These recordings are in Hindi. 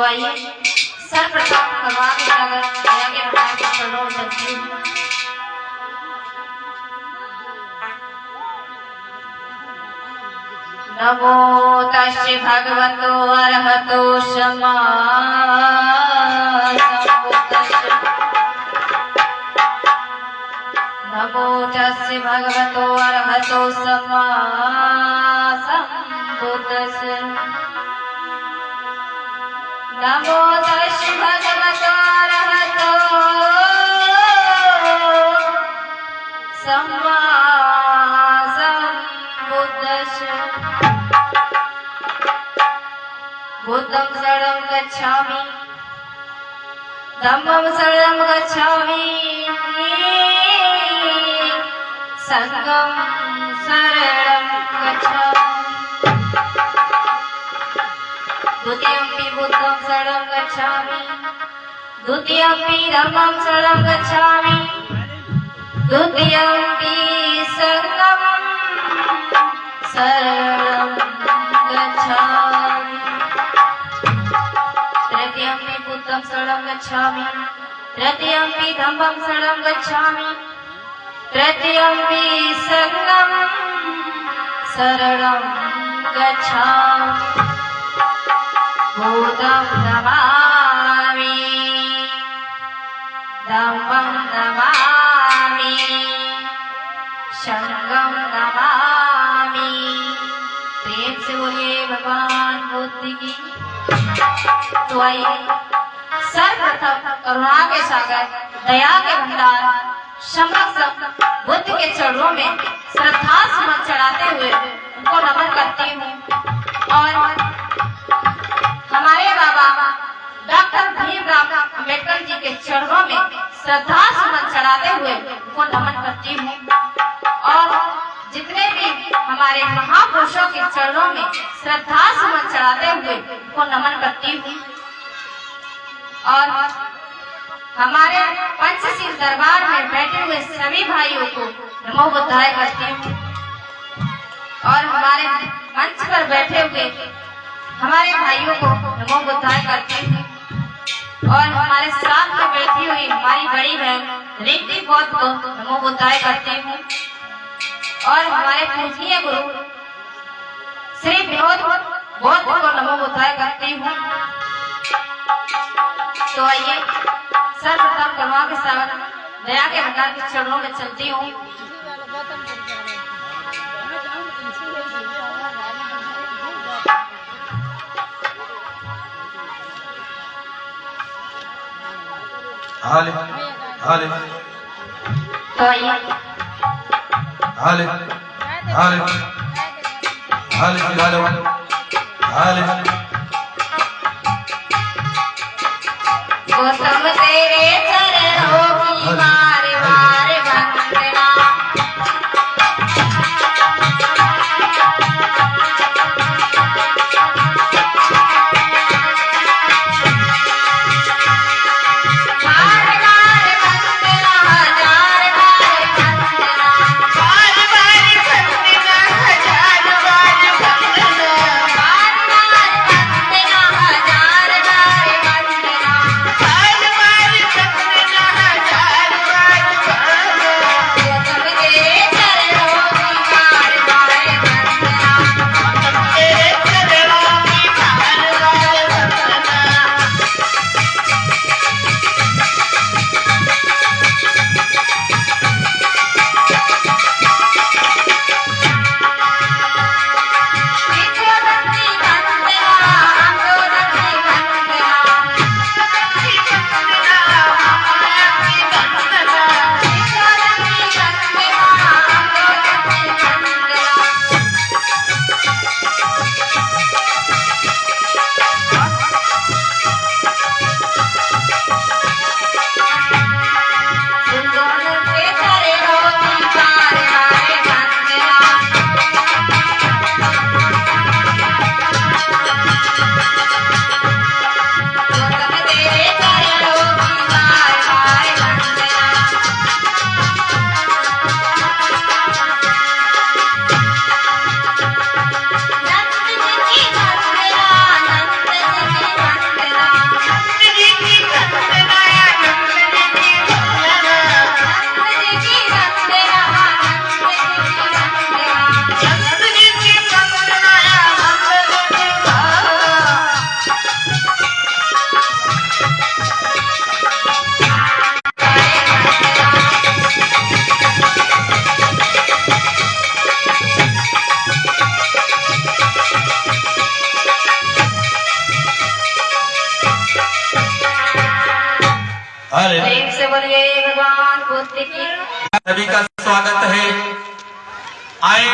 तो आइए सर्वप्रथम भगवान के सागर दया के भगवान के चरणों में चलती हूँ। नमो तस्से भगवतो अरहतो सम्मा सम्बुद्धस्से। नमो तस्से भगवतो अरहतो सम्मा सम्बुद्धस्से। नमो तस्से भगवतो अरहतो सम्मा सम्बुद्धस्से। बुद्धं शरणं गच्छामि धम्मं शरणं गच्छामि संघं शरणं गच्छामि। द्वितीयंपि बुद्धं शरणं गच्छामि द्वितीयंपि धम्मं शरणं गच्छामि द्वितीयंपि संघं शरणं गच्छामि। तृतीयंपि बुद्धं शरणं गच्छामि तृतीयंपि धम्मं शरणं गच्छामि तृतीयंपि संघं शरणं गच्छामि। बुद्धं नमामि धम्मं नमामि संघं नमामि। प्रेम से बोलिए भगवान बुद्ध की। तो आइए सर्वप्रथम करुणा के सागर दया के भंडार समस्त बुद्ध के चरणों में श्रद्धा सुमन चढ़ाते हुए उनको नमन करती हूँ और हमारे बाबा डॉक्टर भीमराव अंबेडकर जी के चरणों में श्रद्धा सुमन चढ़ाते हुए उनको नमन करती हूँ और जितने भी हमारे महापुरुषों के चरणों में श्रद्धा सुमन चढ़ाते हुए उनको नमन करती हूँ और हमारे पंचशील दरबार में बैठे हुए सभी भाइयों को नमो बुद्धाय करती हूँ और हमारे मंच पर बैठे हुए हमारे भाइयों को नमो बुद्धाय करती हूँ और हमारे साथ में बैठी हुई हमारी बड़ी बहन रिंकी बौद्ध को नमो बुद्धाय करती हूँ और हमारे पूजनीय गुरु श्री विनोद बौद्ध को नमो बुद्धाय करती हूँ। तो आइए सर्वप्रथम करुणा के सागर दया के भंडार के चरणों में चलती हूँ। हाले हाले तो आइए हाले हाले हाले हाले गौतम तेरे चरणों की बार बार वंदना। पोते के। सभी का स्वागत है। आए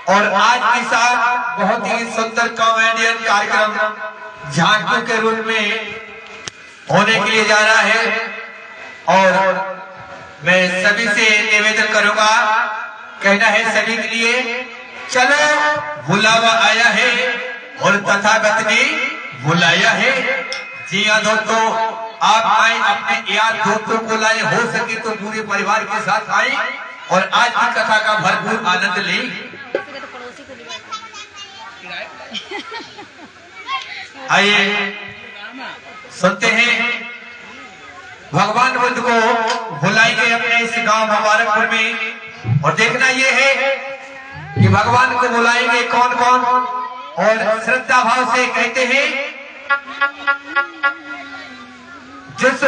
और आज के साथ बहुत ही सुंदर कॉमेडियन कार्यक्रम झांकियों के रूप में होने के लिए जा रहा है और मैं सभी से निवेदन करूंगा, कहना है सभी के लिए, चलो बुलावा आया है और तथागत ने बुलाया है। जी हाँ दोस्तों, आप आए, अपने यार दोस्तों को लाए, हो सके तो पूरे परिवार के साथ आए और आज की कथा का भरपूर आनंद लें। आइए सुनते हैं। भगवान बुद्ध को बुलाएंगे अपने इस गांव मुबारकपुर में और देखना यह है कि भगवान को बुलाएंगे कौन कौन और श्रद्धा भाव से कहते हैं जिस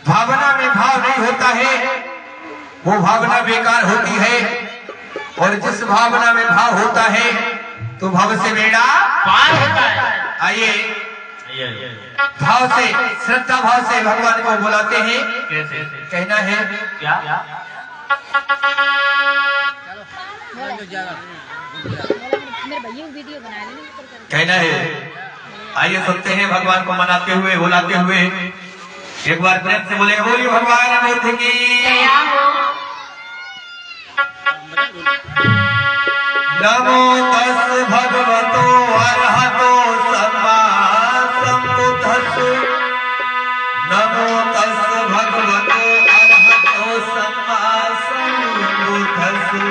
भावना में भाव नहीं होता है वो भावना बेकार होती है और जिस भावना में भाव होता है तो भव से बेड़ा पार होता है। आइए भाव से, श्रद्धा भाव से भगवान को बुलाते हैं। कैसे कहना है क्या? कहना है। आइए सुनते हैं भगवान को मनाते हुए बुलाते हुए। एक बार प्रेम से बोले, बोलिए भगवान बुद्ध की। नमो तस् भगवतो अरहतो सम्मा सम्बुद्धस्सु। नमो तस् भगवतो अरहतो सम्मा सम्बुद्धस्सु।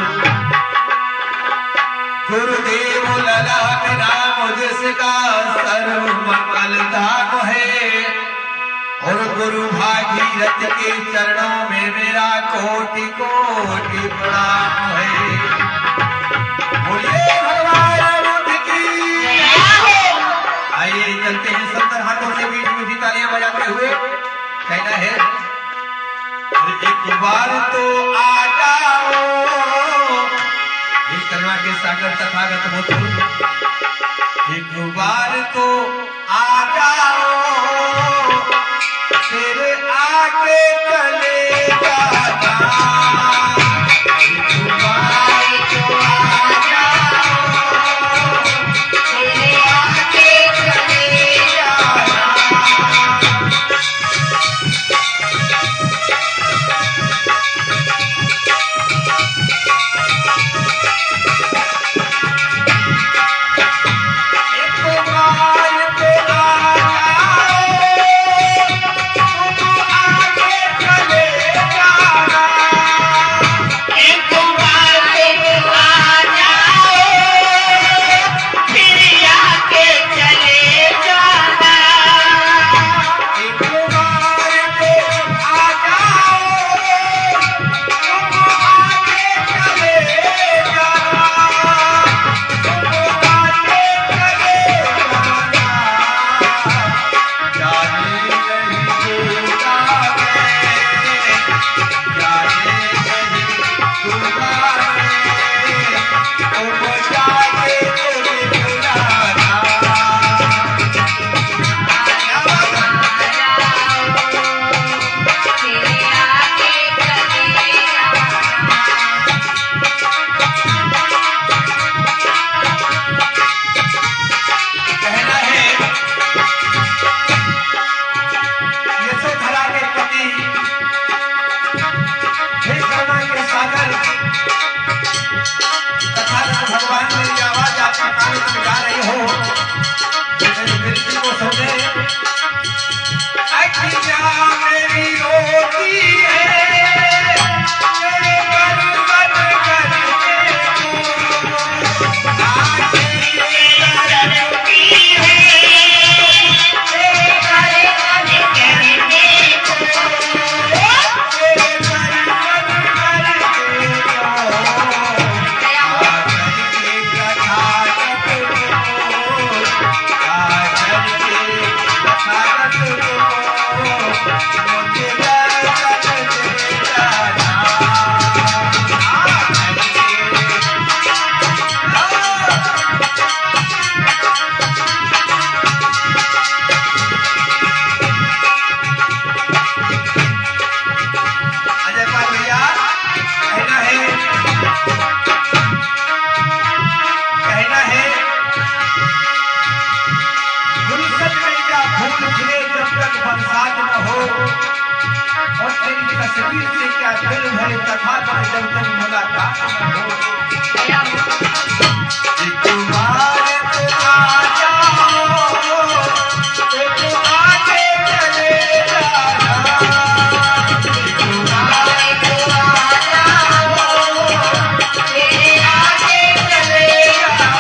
गुरुदेव ललाट नाम जिसका सर्व मंगल धाम है और गुरु भागीरथ के चरणों में मेरा कोटि कोटि प्रणाम है। बोलिए भगवान बुद्ध की। आइए चलते हैं सुंदर हाथों से बीच मीठी तालियां बजाते हुए। कहना है एक बार तो आ जाओ इस करुणा के सागर तथागत मुझ। एक बार तो आ जाओ तेरे आगे चले जाना। तस्वीर से क्या दिल भरे कथा पर जब तक मुलाकात न हो। एक बार तो आ जाओ, तो आगे चले जाना। एक बार तो आ जाओ, मेरे आगे चले जाना।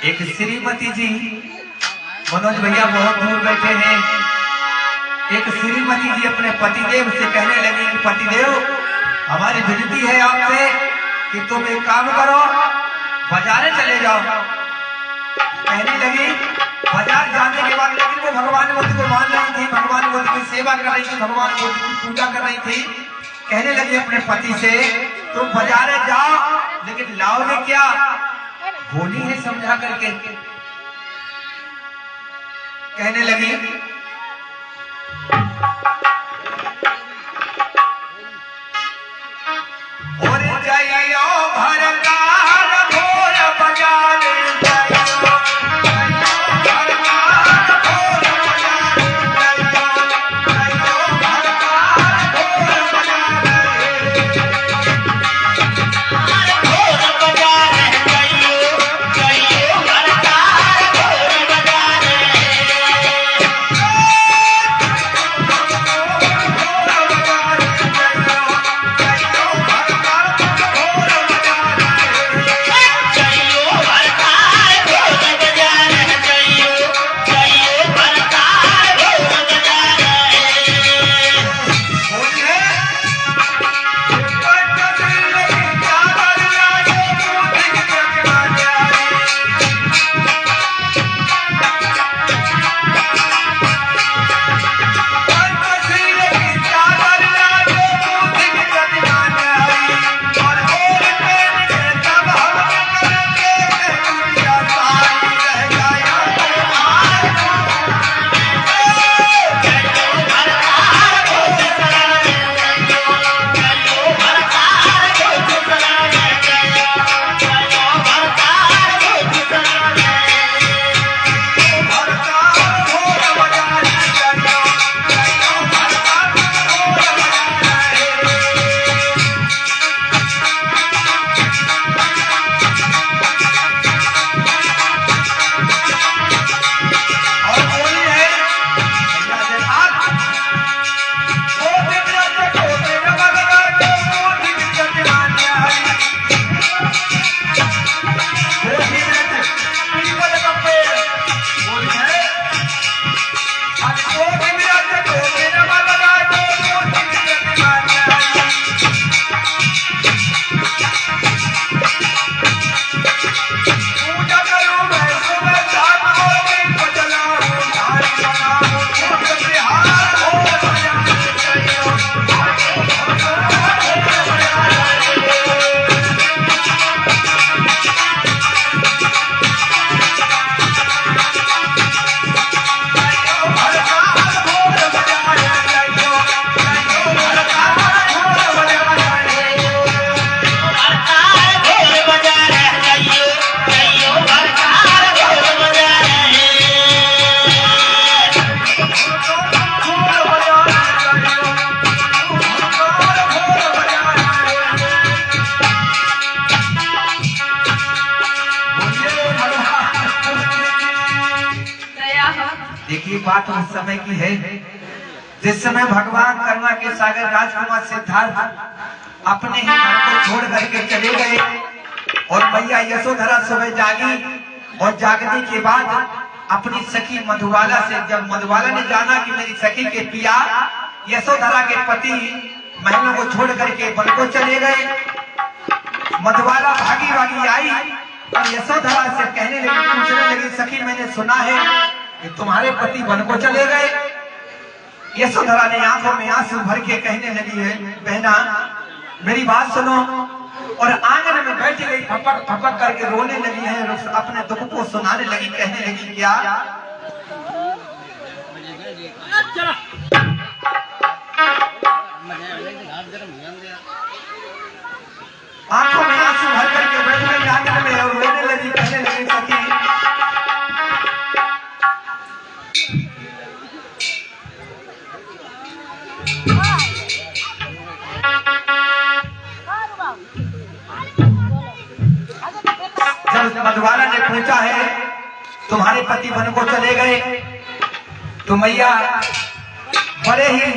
एक श्रीमती जी, मनोज भैया बहुत दूर बैठे हैं। एक श्रीमती जी अपने पतिदेव से कहने लगी, पतिदेव हमारी विनती है आपसे कि तुम एक काम करो, बाजारे चले जाओ। कहने लगी, बाजार जाने के बाद लेकिन वो भगवान बुद्ध को मान रही थी, भगवान बुद्ध की सेवा कर रही थी, भगवान बुद्ध की पूजा कर रही थी। कहने लगी अपने पति से, तुम बाजारे जाओ लेकिन लाओगे क्या? बोली है समझा करके। कहने लगी, और जाइयो भरतार भोर बाजार, जाइयो भरतार भोर बाजार, जाइयो भरतार भोर बाजार। बात उस समय की है जिस समय भगवान करुणा के सागर राजकुमार सिद्धार्थ अपने ही घर को छोड़ करके चले गए और मैया यशोधरा सुबह जागी और जागने के बाद अपनी सखी मधुबाला से, जब मधुबाला ने जाना कि मेरी सखी के पिया यशोधरा के पति महलों को छोड़ करके वन को चले गए, मधुबाला भागी भागी आई और यशोधरा से कहने लगी, पूछने लगी, सखी मैंने सुना है कि तुम्हारे पति वन को चले गए। यशोधरा ने आंखों में आंसू भर के कहने लगी, है बहना मेरी बात सुनो, और आंगन में बैठ गई, फपक फपक करके रोने लगी है, अपने दुख को सुनाने लगी, कहने लगी क्या आंखों में आंसू भर करके बैठ गई आंगन में और रोने लगी, कहने लगी सखी जब मधुबाला ने पूछा है तुम्हारे पति वन को चले गए, तो मैया बड़े ही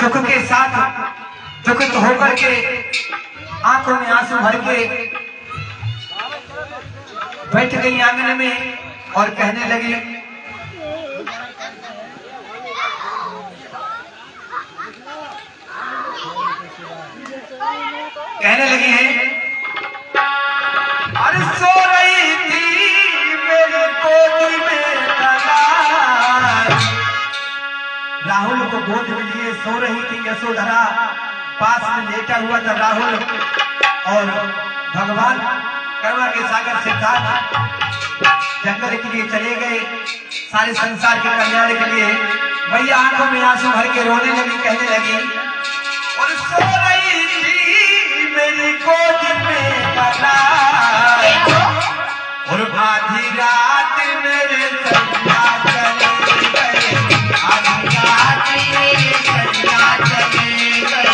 दुख के साथ दुखित होकर के आंखों में आंसू भर के बैठ गई आंगन में और कहने लगी, है अरे सो रही थी मेरी गोदी में कलार, राहुल को गोद में लिए सो रही थी यशोधरा, पास में लेटा हुआ था राहुल, और भगवान करुणा के सागर सिद्धार्थ जंगल के लिए चले गए सारे संसार के कल्याण के लिए। भैया आंखों में आंसू भर के रोने लगी, कहने लगी और सो रही थी मेरी गोद में कलार, और आधी रात मेरे सैया चले गए, आधी रात मेरे सैया चले गए,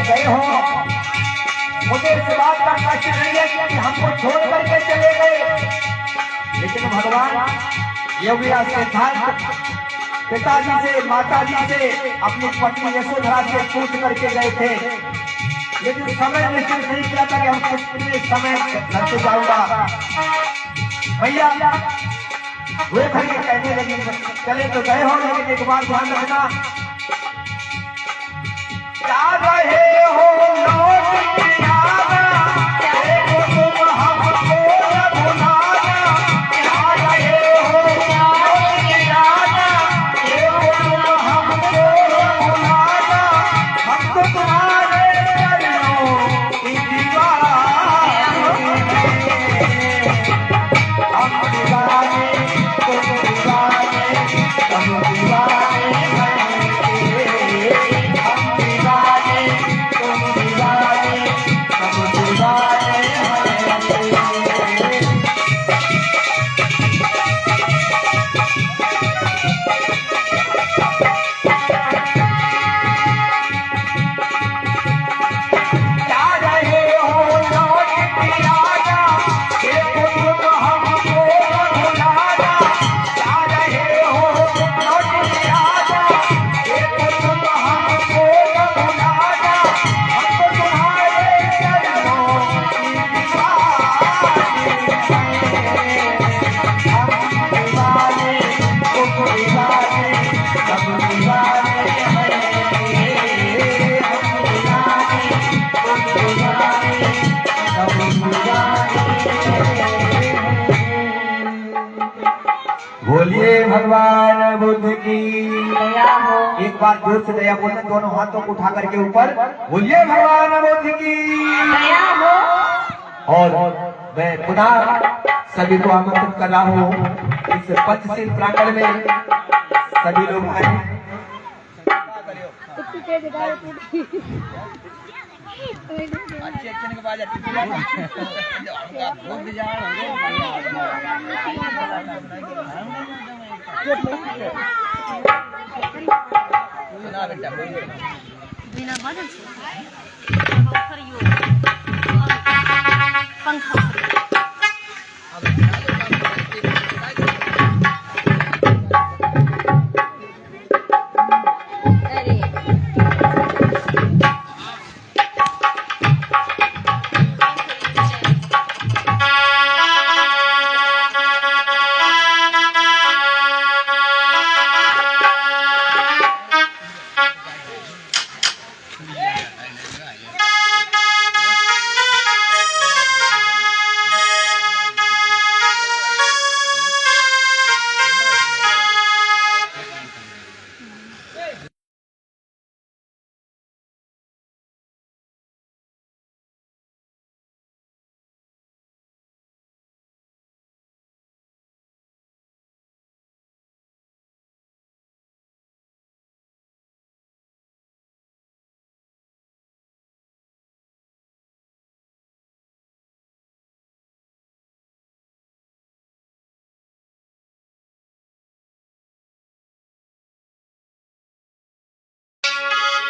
गए हो, मुझे इस बात का कष्ट नहीं है कि हमको छोड़ करके चले गए, लेकिन भगवान योगीराज सिद्धार्थ पिताजी से माताजी से अपनी पत्नी यशोधरा से पूछ करके गए थे, लेकिन समय निश्चित नहीं किया था कि हम कितने समय घर से जाऊंगा। भैया वे घर के कहने लगे चले तो गए हो, लेकिन एक बार ध्यान रखना, जा रहे हो लौट के आना, देखो तुम हमको न भुलाना, जा रहे हो लौट के आना, देखो तुम हमको न भुलाना, हम तो तुम्हारे चरणों बोलिए भगवान बुद्ध की दया हो। एक बार जोर से दया बोलना, दोनों हाथों को उठा करके ऊपर बोलिए भगवान बुद्ध की दया हो। और मैं पुनः सभी को आमंत्रित कर रहा हूँ इस पंचशील प्रांगण में सभी लोग आए।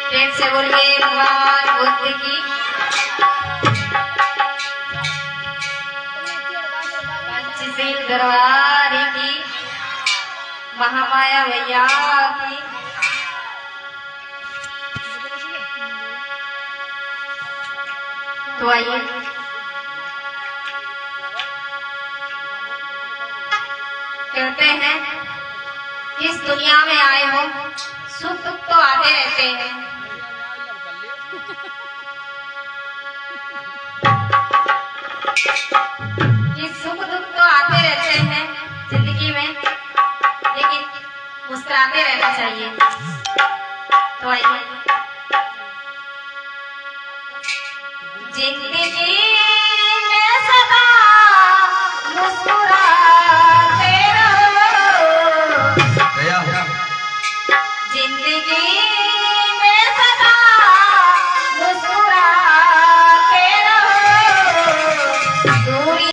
प्रेम से बोलिए भगवान बुद्ध की। पंचशील दरबार की, महामाया भैया की। तो आइए कहते हैं इस दुनिया में आए हो, सुख दुख तो आते रहते हैं, ये सुख दुख तो आते रहते हैं जिंदगी में, लेकिन मुस्कुराते रहना चाहिए। तो आइए जिंदगी में सदा मुस्कुरा